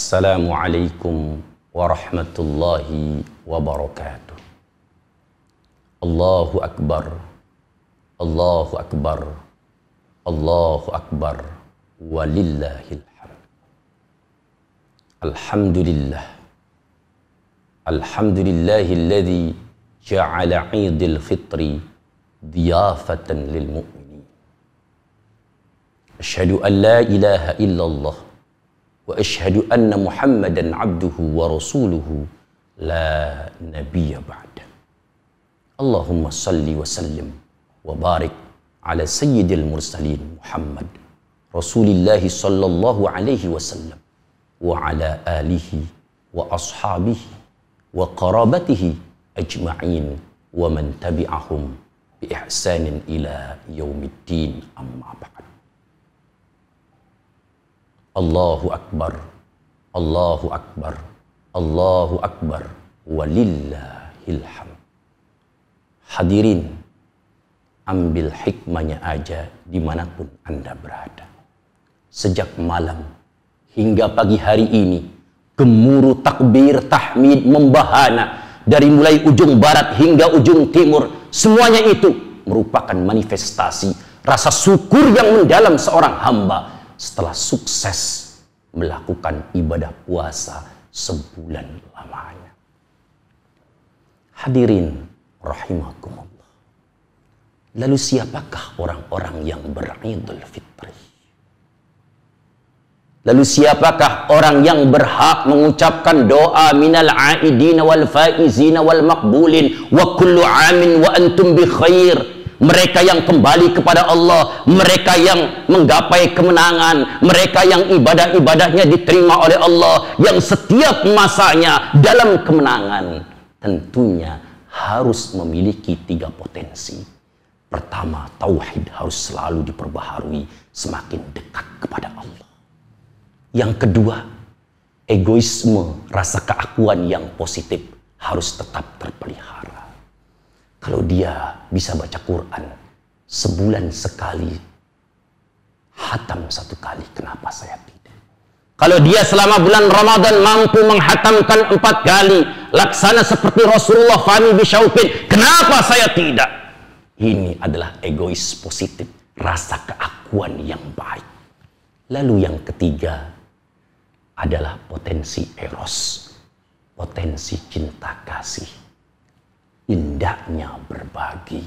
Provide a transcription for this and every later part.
Assalamualaikum warahmatullahi wabarakatuh. Allahu Akbar, Allahu Akbar, Allahu Akbar, walillahil hamd. Alhamdulillah, alhamdulillahilladzi ja'ala 'idil fitri diyafatan lil mu'minin. Asyhadu an la ilaha illallah wa asyhadu anna Muhammadan abduhu wa rasuluhu la nabiyya ba'da. Allahumma salli wa sallim wa barik ala sayyidil mursalin Muhammad Rasulillahi sallallahu alaihi wasallam wa ala alihi wa ashabihi wa qarabatihi ajma'in wa man tabi'ahum bi ihsanin ila yaumiddin, amma ba'd. Allahu Akbar, Allahu Akbar, Allahu Akbar, walillahil hamd. Hadirin, ambil hikmahnya aja dimanapun Anda berada. Sejak malam hingga pagi hari ini, gemuruh takbir tahmid membahana dari mulai ujung barat hingga ujung timur. Semuanya itu merupakan manifestasi rasa syukur yang mendalam seorang hamba setelah sukses melakukan ibadah puasa sebulan lamanya. Hadirin rahimakumullah. Lalu siapakah orang-orang yang beridul fitri? Lalu siapakah orang yang berhak mengucapkan doa minal aidina wal faizina wal maqbulin wa kullu amin wa antum bi khair? Mereka yang kembali kepada Allah, mereka yang menggapai kemenangan, mereka yang ibadah-ibadahnya diterima oleh Allah, yang setiap masanya dalam kemenangan, tentunya harus memiliki 3 potensi. Pertama, tauhid harus selalu diperbaharui semakin dekat kepada Allah. Yang kedua, egoisme, rasa keakuan yang positif harus tetap terpelihara. Kalau dia bisa baca Quran sebulan sekali, hatam 1 kali, kenapa saya tidak? Kalau dia selama bulan Ramadan mampu menghatamkan 4 kali, laksana seperti Rasulullah Fani Bisyauqin, kenapa saya tidak? Ini adalah egois positif, rasa keakuan yang baik. Lalu yang ketiga adalah potensi eros, potensi cinta kasih. Indahnya berbagi,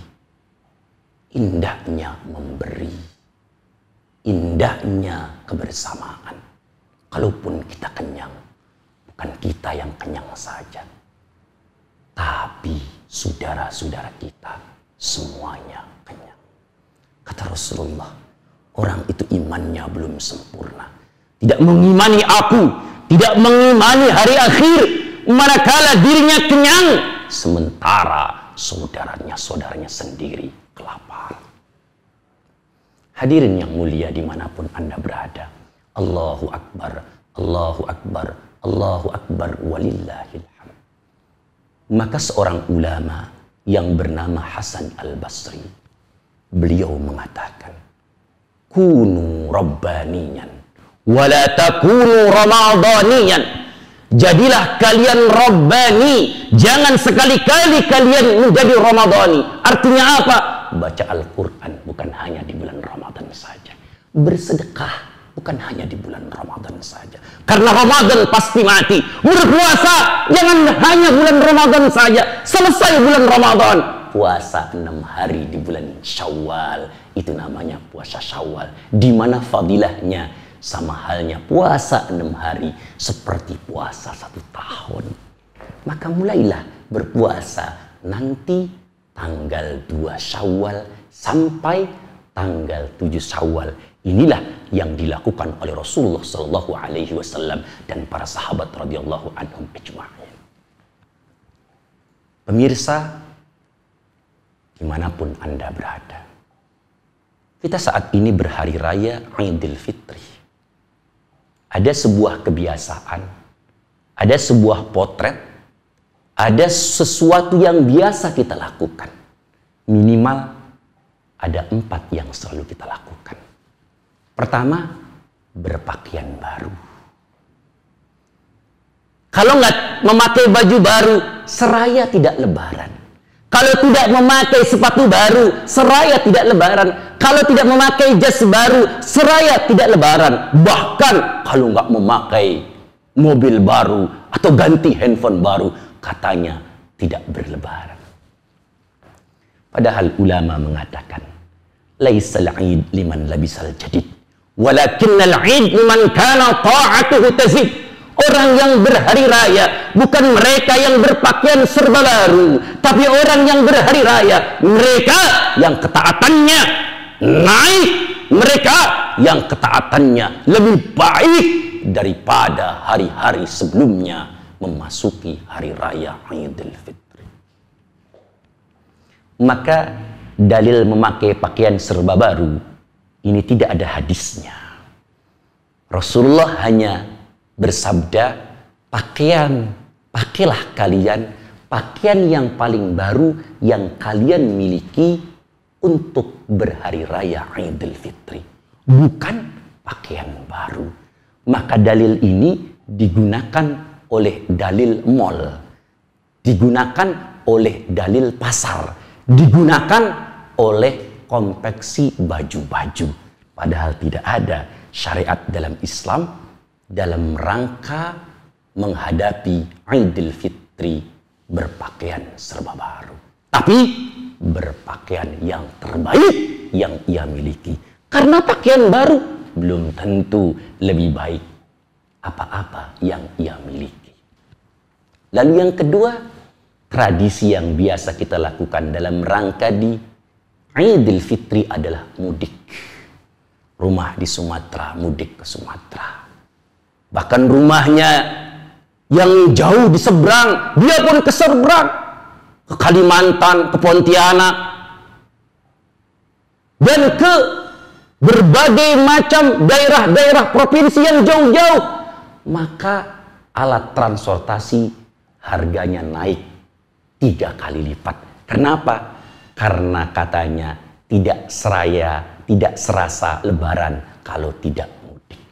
indahnya memberi, indahnya kebersamaan. Kalaupun kita kenyang, bukan kita yang kenyang saja, tapi saudara-saudara kita semuanya kenyang. Kata Rasulullah, orang itu imannya belum sempurna, tidak mengimani aku, tidak mengimani hari akhir, manakala dirinya kenyang, sementara saudaranya sendiri kelaparan. Hadirin yang mulia dimanapun Anda berada, Allahu Akbar, Allahu Akbar, Allahu Akbar, walillahil hamd. Maka seorang ulama yang bernama Hasan Al-Basri, beliau mengatakan, kunu rabbaniyan wala takunu ramadaniyan. Jadilah kalian Rabbani, jangan sekali-kali kalian menjadi Ramadhani. Artinya apa? Baca Al-Quran bukan hanya di bulan Ramadan saja. Bersedekah bukan hanya di bulan Ramadan saja. Karena Ramadan pasti mati. Berpuasa jangan hanya bulan Ramadan saja. Selesai bulan Ramadan, puasa 6 hari di bulan Syawal. Itu namanya puasa Syawal. Di mana fadilahnya sama halnya puasa 6 hari seperti puasa 1 tahun. Maka mulailah berpuasa nanti tanggal 2 Syawal sampai tanggal 7 Syawal. Inilah yang dilakukan oleh Rasulullah Sallallahu Alaihi Wasallam dan para sahabat radhiyallahu anhum ajma'in. Pemirsa, dimanapun Anda berada, kita saat ini berhari raya Idul Fitri. Ada sebuah kebiasaan, ada sebuah potret, ada sesuatu yang biasa kita lakukan. Minimal ada 4 yang selalu kita lakukan. Pertama, berpakaian baru. Kalau nggak memakai baju baru, seraya tidak lebaran. Kalau tidak memakai sepatu baru, seraya tidak lebaran. Kalau tidak memakai jas baru, seraya tidak lebaran. Bahkan kalau nggak memakai mobil baru atau ganti handphone baru, katanya tidak berlebaran. Padahal ulama mengatakan, laisal 'id liman labisal jadid, walakinnal 'id liman kana ta'atuhu tazid. Orang yang berhari raya bukan mereka yang berpakaian serba baru, tapi orang yang berhari raya mereka yang ketaatannya naik, mereka yang ketaatannya lebih baik daripada hari-hari sebelumnya memasuki hari raya Idul Fitri. Maka dalil memakai pakaian serba baru ini tidak ada hadisnya. Rasulullah hanya bersabda, pakailah kalian pakaian yang paling baru yang kalian miliki untuk berhari raya Idul Fitri, bukan pakaian baru. Maka dalil ini digunakan oleh dalil mall, digunakan oleh dalil pasar, digunakan oleh konveksi baju-baju. Padahal tidak ada syariat dalam Islam dalam rangka menghadapi Idul Fitri berpakaian serba baru, tapi berpakaian yang terbaik yang ia miliki. Karena pakaian baru belum tentu lebih baik apa-apa yang ia miliki. Lalu yang kedua, tradisi yang biasa kita lakukan dalam rangka di Idul Fitri adalah mudik. Rumah di Sumatera, mudik ke Sumatera. Bahkan rumahnya yang jauh di seberang, dia pun ke seberang, ke Kalimantan, ke Pontianak, dan ke berbagai macam daerah-daerah provinsi yang jauh-jauh. Maka alat transportasi harganya naik 3 kali lipat. Kenapa? Karena katanya tidak serasa lebaran kalau tidak mudik.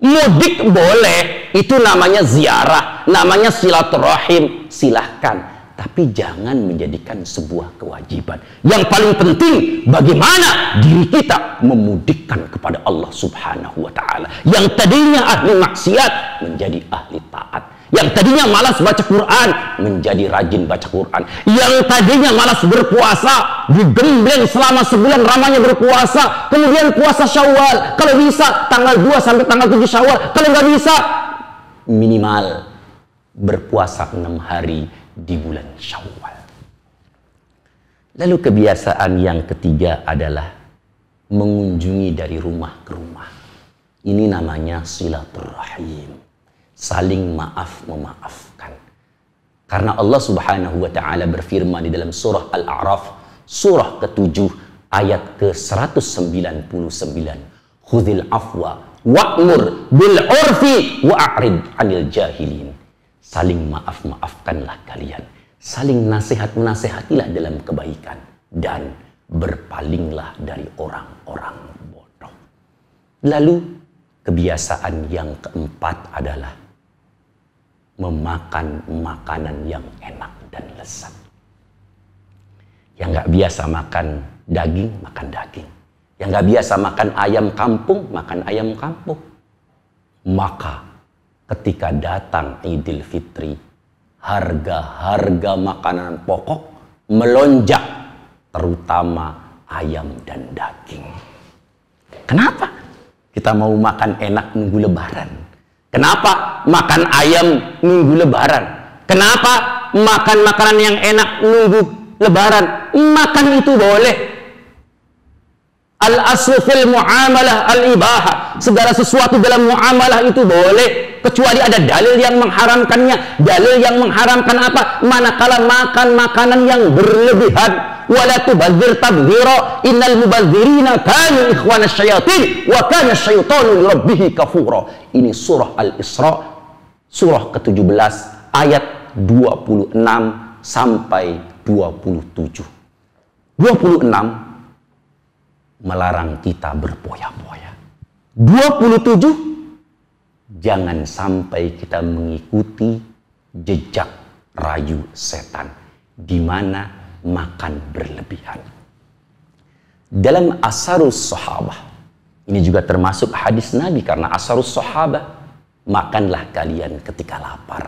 Mudik boleh, itu namanya ziarah, namanya silaturahim, silahkan. Tapi jangan menjadikan sebuah kewajiban. Yang paling penting, bagaimana diri kita memudikkan kepada Allah Subhanahu wa Ta'ala. Yang tadinya ahli maksiat menjadi ahli taat. Yang tadinya malas baca Quran menjadi rajin baca Quran. Yang tadinya malas berpuasa digembleng selama sebulan ramanya berpuasa. Kemudian puasa Syawal, kalau bisa tanggal 2 sampai tanggal 7 Syawal. Kalau nggak bisa minimal berpuasa 6 hari di bulan Syawal. Lalu kebiasaan yang ketiga adalah mengunjungi dari rumah ke rumah. Ini namanya silaturahim. Saling maaf memaafkan. Karena Allah Subhanahu wa Ta'ala berfirman di dalam surah Al-A'raf, surah ke-7 ayat ke-199, khudhil afwa wa'mur bil urfi wa'rid 'anil jahilin. Saling maaf-maafkanlah kalian, saling nasihat-menasihatilah dalam kebaikan, dan berpalinglah dari orang-orang bodoh. Lalu kebiasaan yang keempat adalah memakan makanan yang enak dan lezat. Yang nggak biasa makan daging, makan daging. Yang nggak biasa makan ayam kampung, makan ayam kampung. Maka ketika datang Idul Fitri, harga-harga makanan pokok melonjak, terutama ayam dan daging. Kenapa? Kita mau makan enak nunggu Lebaran. Kenapa makan ayam nunggu Lebaran? Kenapa makan makanan yang enak nunggu Lebaran? Makan itu boleh. Al-aslu fil muamalah al-ibaha. Segala sesuatu dalam muamalah itu boleh, kecuali ada dalil yang mengharamkannya. Dalil yang mengharamkan apa? Manakala makan makanan yang berlebihan. Wala tubadzir tabdzira, innal mubadzirina kanu ikhwana syayatin wa kana syaitanu li rabbih kafura. Ini surah Al-Isra, surah ke-17 ayat 26 sampai 27. 26 melarang kita berpoya-poya. 27 jangan sampai kita mengikuti jejak rayu setan di mana makan berlebihan. Dalam Asarus Sahabah, ini juga termasuk hadis Nabi, karena Asarus Sahabah, makanlah kalian ketika lapar,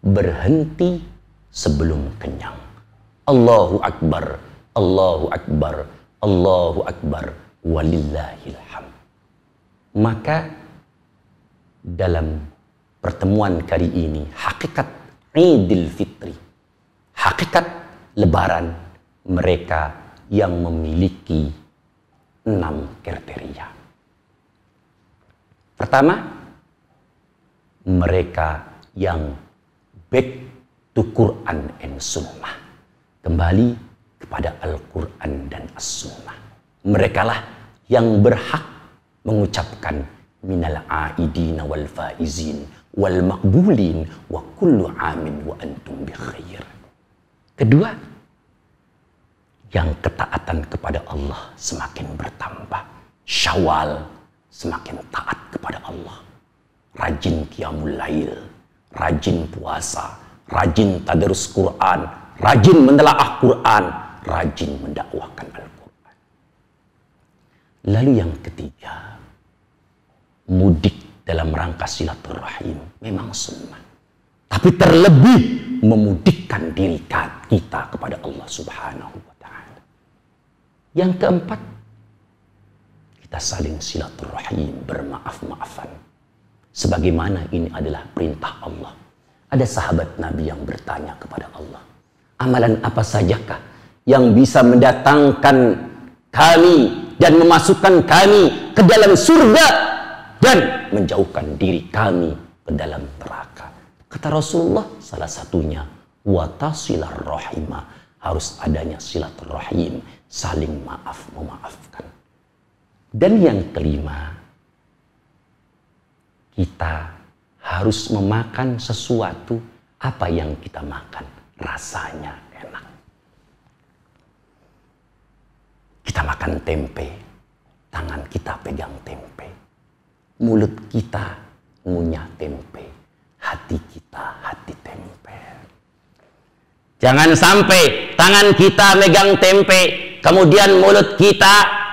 berhenti sebelum kenyang. Allahu Akbar, Allahu Akbar, Allahu Akbar, walillahil hamd. Maka dalam pertemuan kali ini, hakikat Idul Fitri, hakikat Lebaran, mereka yang memiliki 6 kriteria. Pertama, mereka yang back to Quran and Sunnah, kembali kepada Al-Quran dan As-Sunnah. Merekalah yang berhak mengucapkan minal aidina wal faizin wal maqbulin wa kullu amin wa antum bi khair. Kedua, yang ketaatan kepada Allah semakin bertambah. Syawal semakin taat kepada Allah. Rajin qiyamul lail, rajin puasa, rajin tadarus Quran, rajin menelaah Quran, rajin mendakwahkan Al-Quran. Lalu yang ketiga, mudik dalam rangka silaturahim memang sunnah, tapi terlebih memudikkan diri kita kepada Allah Subhanahu wa Ta'ala. Yang keempat, kita saling silaturahim, bermaaf-maafan, sebagaimana ini adalah perintah Allah. Ada sahabat Nabi yang bertanya kepada Allah, amalan apa sajakah yang bisa mendatangkan kami dan memasukkan kami ke dalam surga dan menjauhkan diri kami ke dalam neraka? Kata Rasulullah, salah satunya watasilar rahimah, harus adanya silaturahim, saling maaf memaafkan. Dan yang kelima, kita harus memakan sesuatu, apa yang kita makan rasanya enak. Kita makan tempe, tangan kita pegang tempe, mulut kita ngunyah tempe, hati kita hati tempe. Jangan sampai tangan kita megang tempe, kemudian mulut kita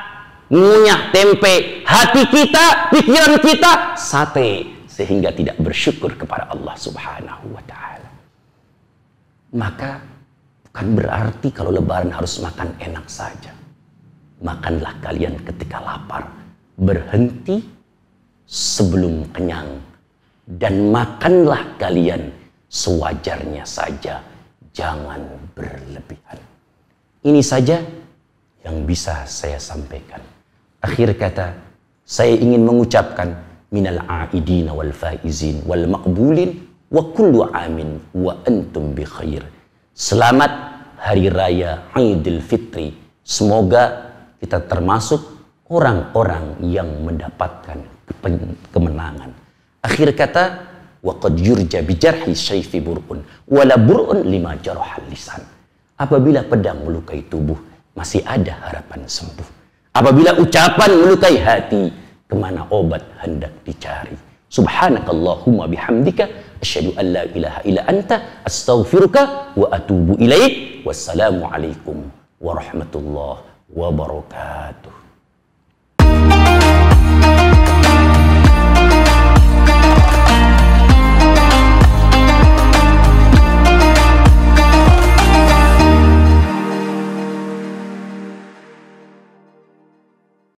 ngunyah tempe, hati kita, pikiran kita sate, sehingga tidak bersyukur kepada Allah Subhanahu wa Ta'ala. Maka bukan berarti kalau Lebaran harus makan enak saja. Makanlah kalian ketika lapar, berhenti sebelum kenyang, dan makanlah kalian sewajarnya saja, jangan berlebihan. Ini saja yang bisa saya sampaikan. Akhir kata, saya ingin mengucapkan minal aidina wal faizin wal maqbulin wa kullu amin wa antum bi khair. Selamat Hari Raya Idul Fitri. Semoga kita termasuk orang-orang yang mendapatkan kemenangan. Akhir kata, wa qad yurja bi jarhi syaifi bur'un wala bur'un lima jarahal lisan. Apabila pedang melukai tubuh, masih ada harapan sembuh. Apabila ucapan melukai hati, kemana obat hendak dicari? Subhanakallahumma bihamdika, asyhadu an la ilaha illa anta, astaghfiruka wa atubu ilaik. Wassalamu alaikum warahmatullahi wabarakatuh.